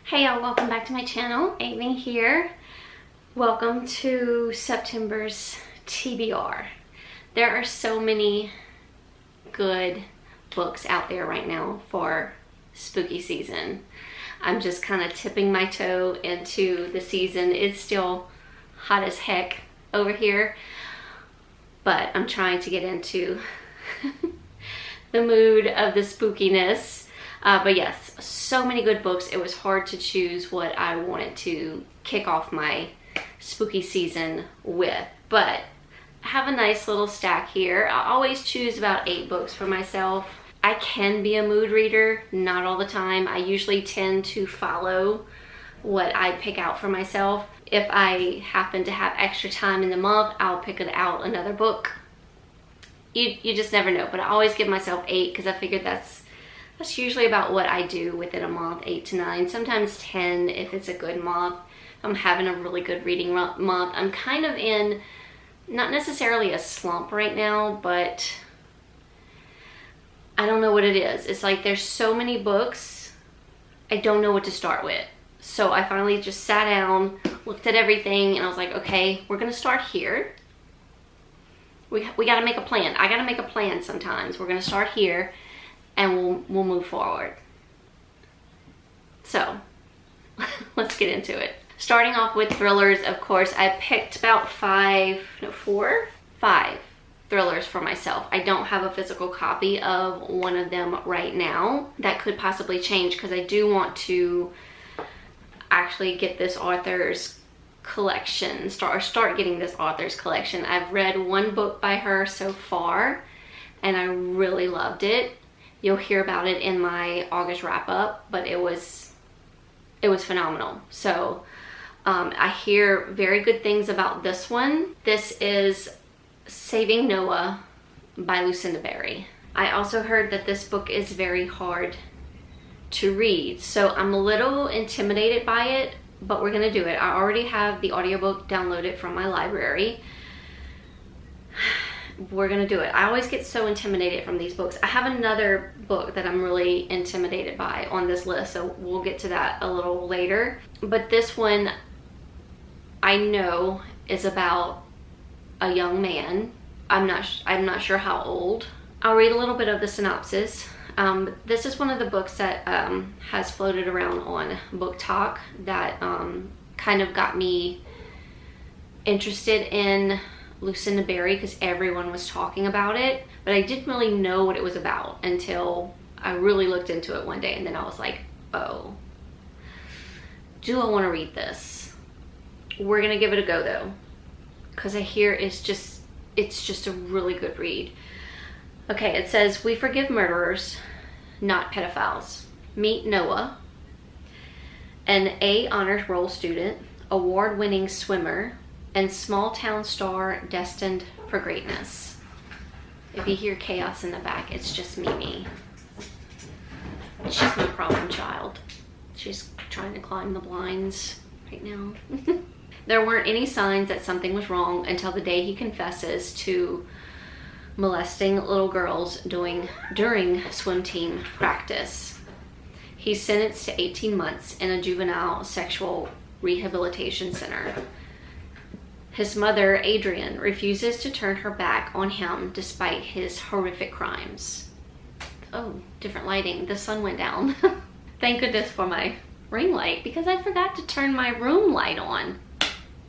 Hey y'all, welcome back to my channel. Aimee here. Welcome to September's TBR. There are so many good books out there right now for spooky season. I'm just kind of tipping my toe into the season. It's still hot as heck over here, but I'm trying to get into the mood of the spookiness. But yes, so many good books. It was hard to choose what I wanted to kick off my spooky season with. But I have a nice little stack here. I always choose about 8 books for myself. I can be a mood reader, not all the time. I usually tend to follow what I pick out for myself. If I happen to have extra time in the month, I'll pick out another book. You just never know, but I always give myself 8 because I figured that's usually about what I do within a month, 8 to 9, sometimes 10 if it's a good month. I'm having a really good reading month. I'm kind of in, not necessarily a slump right now, but I don't know what it is. It's like there's so many books, I don't know what to start with. So I finally just sat down, looked at everything, and I was like, okay, we're gonna start here. We gotta make a plan. I gotta make a plan sometimes. We're gonna start here, and we'll move forward. So let's get into it. Starting off with thrillers, of course, I picked about 5 thrillers for myself. I don't have a physical copy of one of them right now. That could possibly change because I do want to actually get this author's collection, start getting this author's collection. I've read one book by her so far and I really loved it. You'll hear about it in my August wrap up, but it was phenomenal. So I hear very good things about this one. This is Saving Noah by Lucinda Berry. I also heard that this book is very hard to read, so I'm a little intimidated by it, but we're gonna do it. I already have the audiobook downloaded from my library. We're gonna do it. I always get so intimidated from these books. I have another book that I'm really intimidated by on this list, so we'll get to that a little later. But this one I know is about a young man. I'm not sure how old. I'll read a little bit of the synopsis. This is one of the books that has floated around on Book Talk that kind of got me interested in Lucinda Berry because everyone was talking about it, but I didn't really know what it was about until I really looked into it one day, and then I was like, oh, do I want to read this? We're gonna give it a go though, because I hear it's just a really good read. Okay, it says, we forgive murderers, not pedophiles. Meet Noah, an A honors roll student, award-winning swimmer, and small town star destined for greatness. If you hear chaos in the back, it's just Mimi. She's my problem child. She's trying to climb the blinds right now. There weren't any signs that something was wrong until the day he confesses to molesting little girls during swim team practice. He's sentenced to 18 months in a juvenile sexual rehabilitation center. His mother, Adrian, refuses to turn her back on him despite his horrific crimes. Oh, different lighting. The sun went down. Thank goodness for my ring light because I forgot to turn my room light on.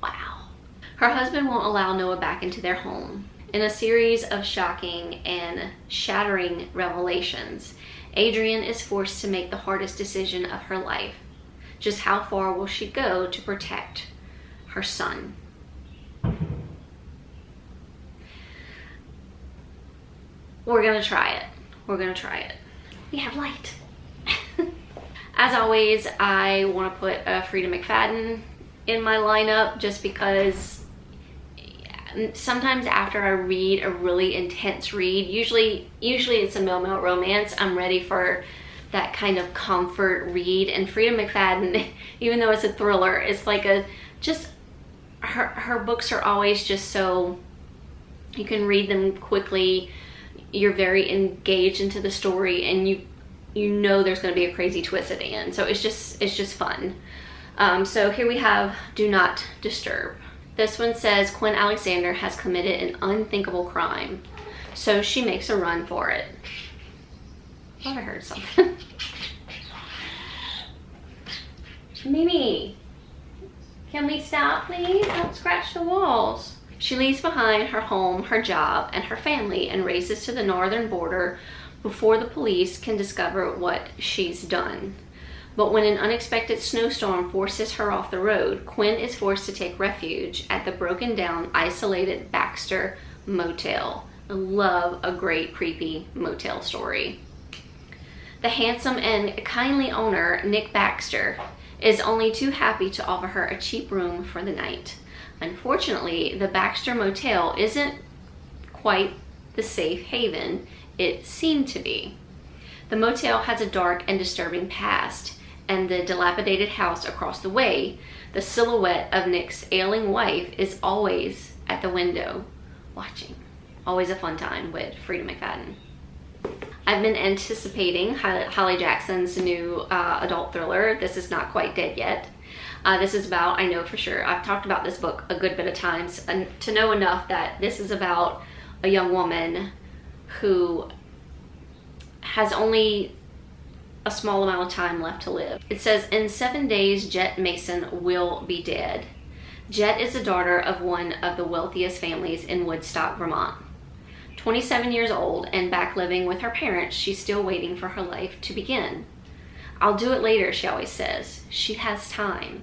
Wow. Her husband won't allow Noah back into their home. In a series of shocking and shattering revelations, Adrian is forced to make the hardest decision of her life. Just how far will she go to protect her son? We're gonna try it. We're gonna try it. We have light. As always, I want to put Frida McFadden in my lineup just because sometimes after I read a really intense read, usually it's a mild romance, I'm ready for that kind of comfort read. And Frida McFadden, even though it's a thriller, it's like her books are always just so, you can read them quickly, you're very engaged into the story, and you know there's going to be a crazy twist at the end. So it's just fun. So here we have Do Not Disturb. This one says Quinn Alexander has committed an unthinkable crime, so she makes a run for it. I thought I heard something. Mimi, can we stop, please? Don't scratch the walls. She leaves behind her home, her job, and her family and races to the northern border before the police can discover what she's done. But when an unexpected snowstorm forces her off the road, Quinn is forced to take refuge at the broken down, isolated Baxter Motel. I love a great creepy motel story. The handsome and kindly owner, Nick Baxter, is only too happy to offer her a cheap room for the night. Unfortunately, the Baxter Motel isn't quite the safe haven it seemed to be. The motel has a dark and disturbing past, and the dilapidated house across the way, the silhouette of Nick's ailing wife, is always at the window watching. Always a fun time with Frida McFadden. I've been anticipating Holly Jackson's new adult thriller, This Is Not Quite Dead Yet. This is about, I know for sure, I've talked about this book a good bit of times, and to know enough that this is about a young woman who has only a small amount of time left to live. It says, in 7 days, Jet Mason will be dead. Jet is the daughter of one of the wealthiest families in Woodstock, Vermont. 27 years old and back living with her parents, she's still waiting for her life to begin. I'll do it later, she always says. She has time.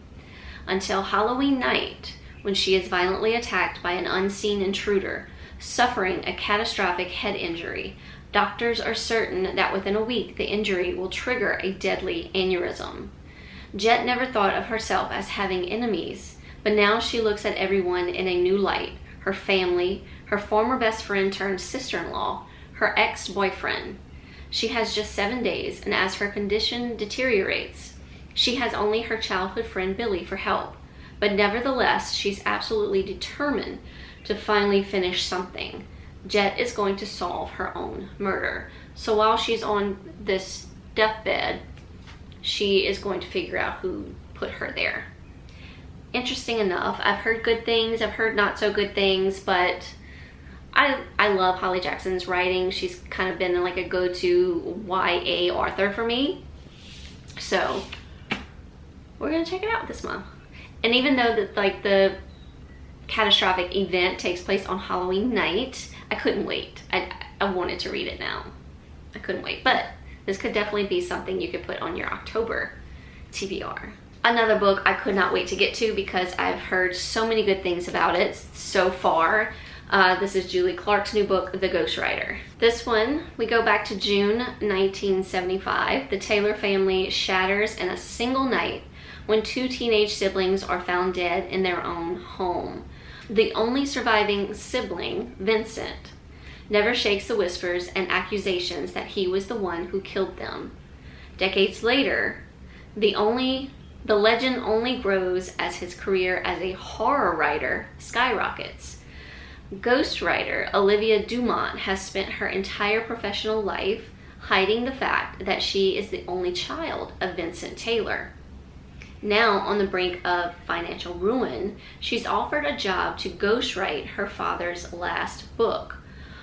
Until Halloween night, when she is violently attacked by an unseen intruder, suffering a catastrophic head injury. Doctors are certain that within a week, the injury will trigger a deadly aneurysm. Jet never thought of herself as having enemies, but now she looks at everyone in a new light. Her family, her former best friend turned sister-in-law, her ex-boyfriend. She has just 7 days, and as her condition deteriorates, she has only her childhood friend Billy for help. But nevertheless, she's absolutely determined to finally finish something. Jet is going to solve her own murder. So while she's on this deathbed, she is going to figure out who put her there. Interesting enough, I've heard good things, I've heard not so good things, but I love Holly Jackson's writing. She's kind of been like a go-to YA author for me. So we're gonna check it out this month. And even though that like the catastrophic event takes place on Halloween night, I couldn't wait. I wanted to read it now. I couldn't wait, but this could definitely be something you could put on your October TBR. Another book I could not wait to get to because I've heard so many good things about it so far. This is Julie Clark's new book, The Ghostwriter. This one, we go back to June 1975. The Taylor family shatters in a single night when 2 teenage siblings are found dead in their own home. The only surviving sibling, Vincent, never shakes the whispers and accusations that he was the one who killed them. Decades later, the legend only grows as his career as a horror writer skyrockets. Ghostwriter Olivia Dumont has spent her entire professional life hiding the fact that she is the only child of Vincent Taylor. Now, on the brink of financial ruin, she's offered a job to ghostwrite her father's last book.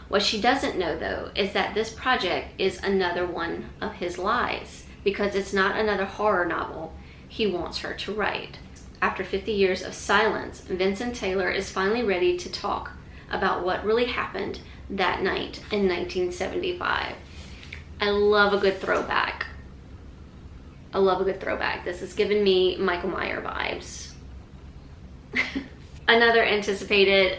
What she doesn't know, though, is that this project is another one of his lies, because it's not another horror novel he wants her to write. After 50 years of silence, Vincent Taylor is finally ready to talk about what really happened that night in 1975. I love a good throwback. I love a good throwback. This has given me Michael Myers vibes. Another anticipated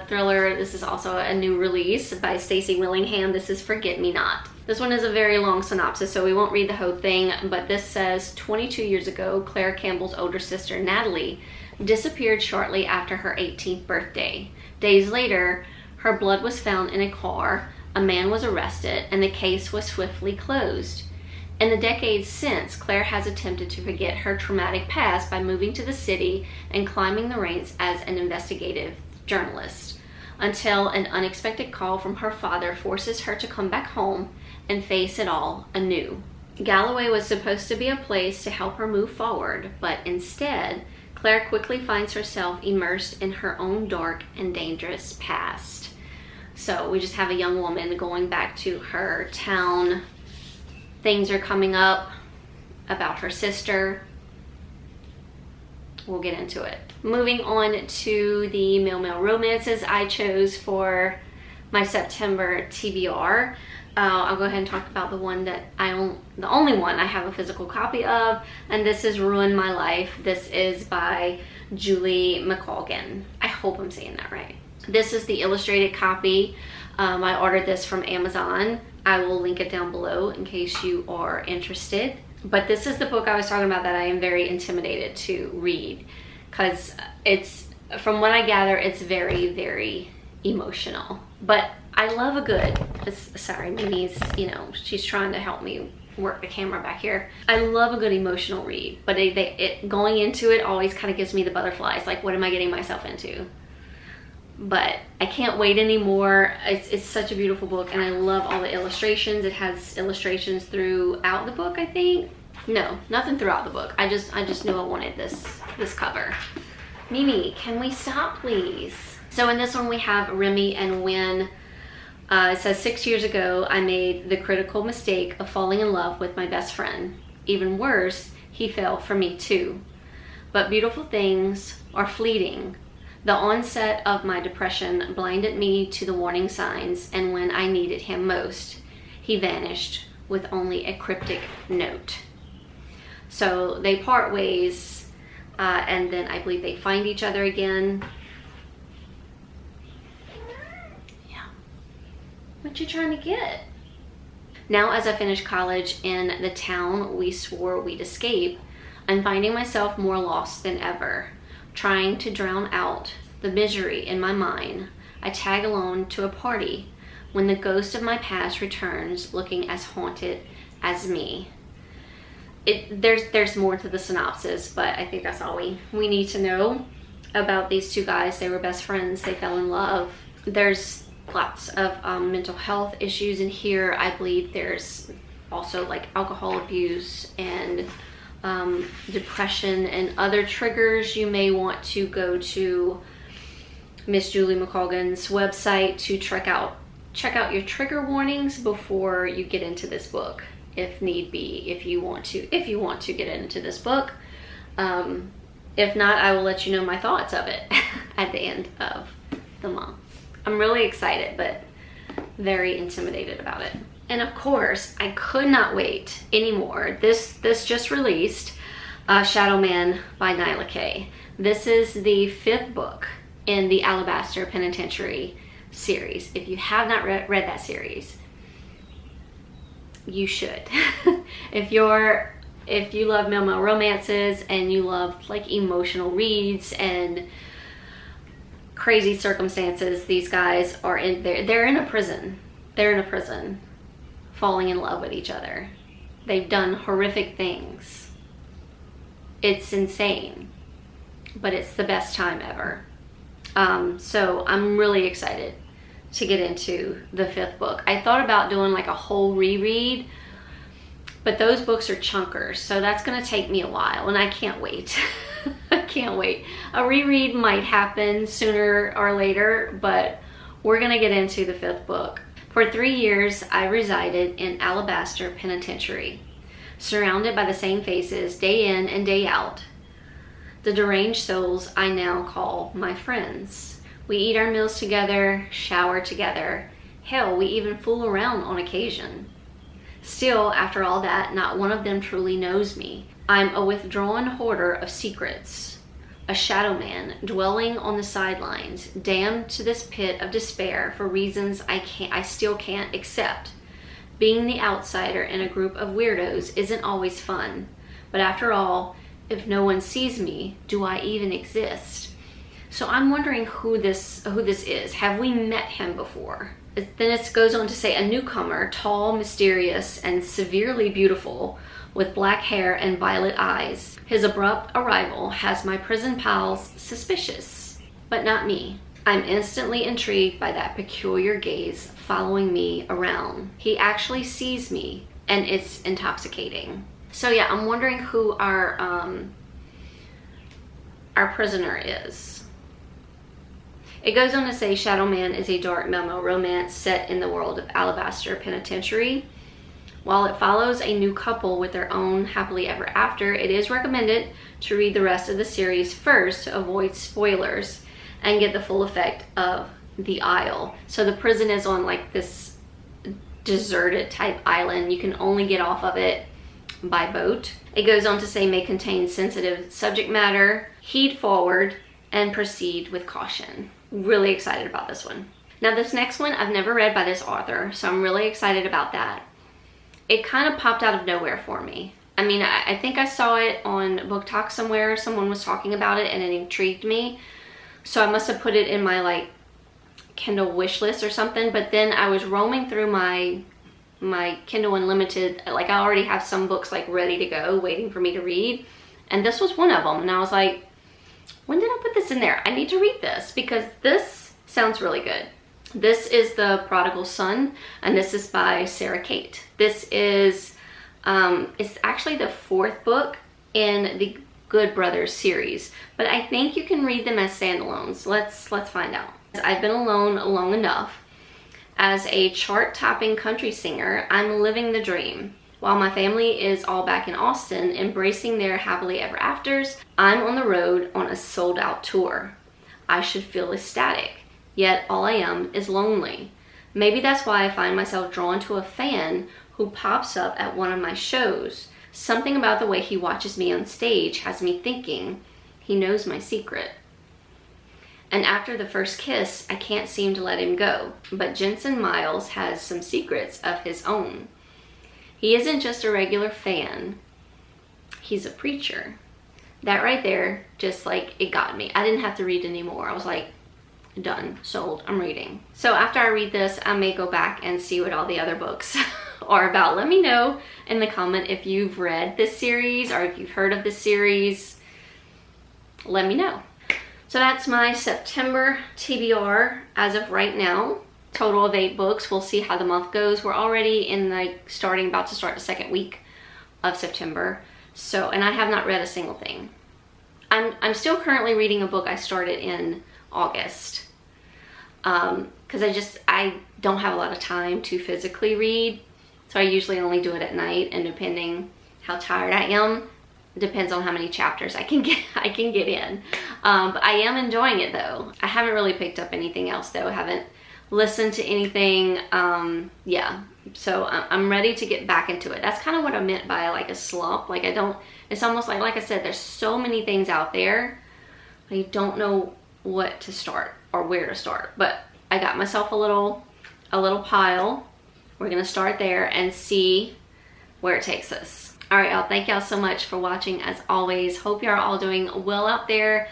thriller. This is also a new release by Stacey Willingham. This is Forget Me Not. This one is a very long synopsis, so we won't read the whole thing, but this says 22 years ago, Claire Campbell's older sister, Natalie, disappeared shortly after her 18th birthday. Days later, her blood was found in a car, a man was arrested, and the case was swiftly closed. In the decades since, Claire has attempted to forget her traumatic past by moving to the city and climbing the ranks as an investigative journalist, until an unexpected call from her father forces her to come back home and face it all anew. Galloway was supposed to be a place to help her move forward, but instead, Claire quickly finds herself immersed in her own dark and dangerous past. So we just have a young woman going back to her town. Things are coming up about her sister. We'll get into it. Moving on to the male romances I chose for my September TBR. I'll go ahead and talk about the one that the only one I have a physical copy of, and this is Ruin My Life. This is by Julie McColgan. I hope I'm saying that right. This is the illustrated copy. I ordered this from Amazon. I will link it down below in case you are interested. But this is the book I was talking about that I am very intimidated to read, because it's, from what I gather, it's very, very emotional. But I love a good, sorry, Mimi's, you know, she's trying to help me work the camera back here. I love a good emotional read, but going into it always kind of gives me the butterflies, like what am I getting myself into? But I can't wait anymore. It's such a beautiful book, and I love all the illustrations. It has illustrations throughout the book, I think. No, nothing throughout the book. I just knew I wanted this cover. Mimi, can we stop, please? So in this one we have Remy and Win. It says, 6 years ago, I made the critical mistake of falling in love with my best friend. Even worse, he fell for me too. But beautiful things are fleeting. The onset of my depression blinded me to the warning signs, and when I needed him most, he vanished with only a cryptic note. So they part ways, and then I believe they find each other again. What you trying to get? Now, as I finish college in the town we swore we'd escape, I'm finding myself more lost than ever. Trying to drown out the misery in my mind, I tag along to a party when the ghost of my past returns, looking as haunted as me. There's more to the synopsis, but I think that's all we need to know about these two guys. They were best friends. They fell in love. There's lots of mental health issues in here. I believe there's also like alcohol abuse and depression and other triggers. You may want to go to Miss Julie McColgan's website to check out your trigger warnings before you get into this book, if need be, if you want to get into this book. If not, I will let you know my thoughts of it at the end of the month. I'm really excited, but very intimidated about it. And of course, I could not wait anymore. This just released, Shadow Man by Nyla K. This is the 5th book in the Alabaster Penitentiary series. If you have not read that series, you should. If you love male romances and you love like emotional reads and crazy circumstances, these guys are in there. They're in a prison. They're in a prison, falling in love with each other. They've done horrific things. It's insane, but it's the best time ever. So I'm really excited to get into the 5th book. I thought about doing like a whole reread, but those books are chunkers, so that's gonna take me a while, and I can't wait. I can't wait. A reread might happen sooner or later, but we're gonna get into the 5th book. For 3 years, I resided in Alabaster Penitentiary, surrounded by the same faces day in and day out. The deranged souls I now call my friends. We eat our meals together, shower together. Hell, we even fool around on occasion. Still, after all that, not one of them truly knows me. I'm a withdrawn hoarder of secrets, a shadow man dwelling on the sidelines, damned to this pit of despair for reasons I still can't accept. Being the outsider in a group of weirdos isn't always fun, but after all, if no one sees me, do I even exist? So I'm wondering who this is. Have we met him before? Then it goes on to say, a newcomer, tall, mysterious, and severely beautiful, with black hair and violet eyes. His abrupt arrival has my prison pals suspicious, but not me. I'm instantly intrigued by that peculiar gaze following me around. He actually sees me, and it's intoxicating. So yeah, I'm wondering who our prisoner is. It goes on to say Shadow Man is a dark memo romance set in the world of Alabaster Penitentiary. While it follows a new couple with their own happily ever after, it is recommended to read the rest of the series first to avoid spoilers and get the full effect of the Isle. So the prison is on like this deserted type island. You can only get off of it by boat. It goes on to say may contain sensitive subject matter, heed forward, and proceed with caution. Really excited about this one. Now this next one I've never read by this author, so I'm really excited about that. It kind of popped out of nowhere for me. I mean, I think I saw it on Book Talk somewhere. Someone was talking about it and it intrigued me. So I must have put it in my like Kindle wish list or something. But then I was roaming through my Kindle Unlimited. Like I already have some books like ready to go, waiting for me to read. And this was one of them. And I was like, when did I put this in there? I need to read this because this sounds really good. This is The Prodigal Son, and this is by Sarah Kate. This is, it's actually the 4th book in the Good Brothers series, but I think you can read them as standalones. Let's find out. I've been alone long enough. As a chart-topping country singer, I'm living the dream. While my family is all back in Austin, embracing their happily ever afters, I'm on the road on a sold-out tour. I should feel ecstatic, yet all I am is lonely. Maybe that's why I find myself drawn to a fan who pops up at one of my shows. Something about the way he watches me on stage has me thinking he knows my secret. And after the first kiss, I can't seem to let him go. But Jensen Miles has some secrets of his own. He isn't just a regular fan, he's a preacher. That right there, just like, it got me. I didn't have to read anymore. I was like, done, sold, I'm reading. So after I read this, I may go back and see what all the other books are about. Let me know in the comment if you've read this series or if you've heard of this series. Let me know. So that's my September TBR as of right now. Total of 8 books. We'll see how the month goes. We're already in like about to start the 2nd week of September. So, and I have not read a single thing. I'm still currently reading a book I started in August. Because I don't have a lot of time to physically read. So I usually only do it at night, and depending how tired I am, depends on how many chapters I can get in. But I am enjoying it though. I haven't really picked up anything else though. I haven't listened to anything. Yeah, so I'm ready to get back into it. That's kind of what I meant by like a slump. Like it's almost like I said, there's so many things out there. I don't know what to start or where to start, but I got myself a little pile. We're gonna start there and see where it takes us. All right, y'all, thank y'all so much for watching as always. Hope y'all are all doing well out there.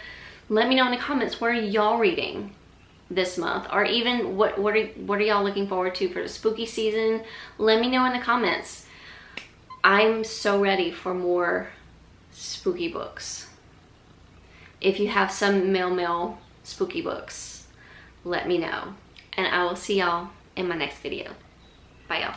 Let me know in the comments, what are y'all reading this month, or even what are y'all looking forward to for the spooky season? Let me know in the comments. I'm so ready for more spooky books. If you have some mail spooky books, let me know, and I will see y'all in my next video. Bye, y'all.